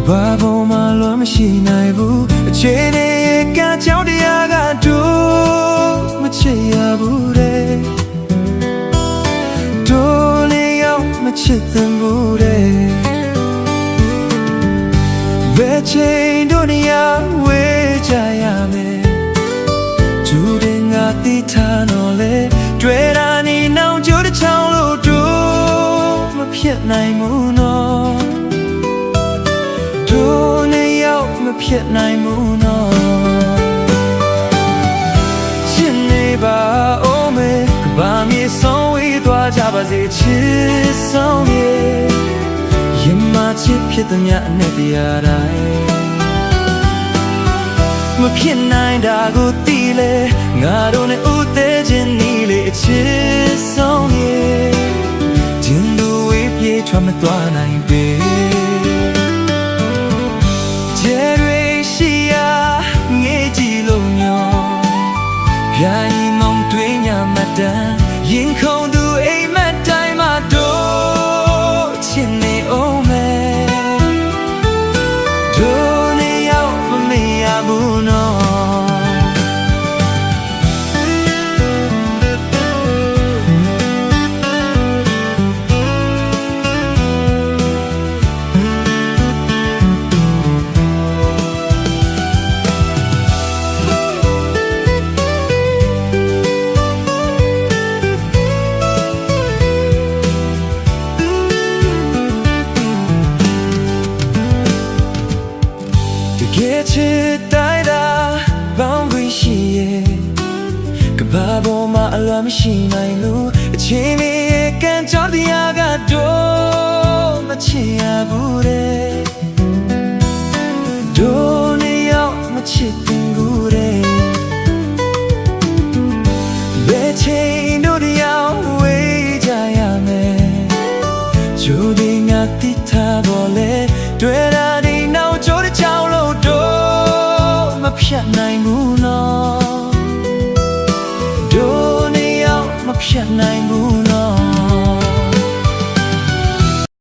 ဘာပေါ်မှာလွမ်းမရှိနိုင်ဘူးအခြေအနေကကြောင့်တရားကတို့မချစ်ရဘူးတဲ့တို့လေးရောက်မချစ်သင့်ဘူးတဲ့ဘယ်ချိန်တို့နေရာဝေးကြရမယ်ကျူတင်ငါတိထားတော့လေတွေ့တာနေနောက်ကျိုးတစ်ချောင်းလို့တို့မဖြစ်နိုင်ဘူးနော်တို့နေရောက်မဖြစ်နိုင်ဘူးနော်ရှင်နေပါဦးမေဘာမြေဆုံးဝေးသွားကြပါစေချစ်ဆုံးရဲ့ရင်မချစ်ဖြစ်တဲ့မြတ်နဲ့တရားတိုင်းမဖြစ်နိုင်တာကိုသိလေငါတို့နဲ့ဥသေးခြင်းနီးလေအချစ်ဆုံးရဲ့ကျင်းသူဝေးပြေးထွက်မသွားနိုင်ပေကျဲတွေရှိရာငေးကြည့်လို့ညောပြိုင်ငုံတွင်းညမတန်ရင်ခုန်သူအိမ်မက်တိုင်းမှာတို့ချစ်နေအောင်မယ်တို့နေရောက်မမေ့ရဘူးနော်ကဲချစ်တိုင်းတာဘောင်းခွေရှိရဲ့ကဘာပေါ်မှာအလွမ်းမရှိနိုင်လို့အချင်းရဲ့ကံကြောင့်တရားကတော့မချစ်ရဘူးတဲ့တို့နေရောက်မချစ်တင်ဘူးတဲ့ဘယ်ချိန်တို့တရားဝေးကြရမယ်ကျိုးဒီငါတိထားပေါ်လေတွေ့တာဒီနောက်ကျိုးတစ်ချောင်းလို့မဖြတ်နိုင်ဘူးနော်တို့နေရောက်မဖြတ်နိုင်ဘူး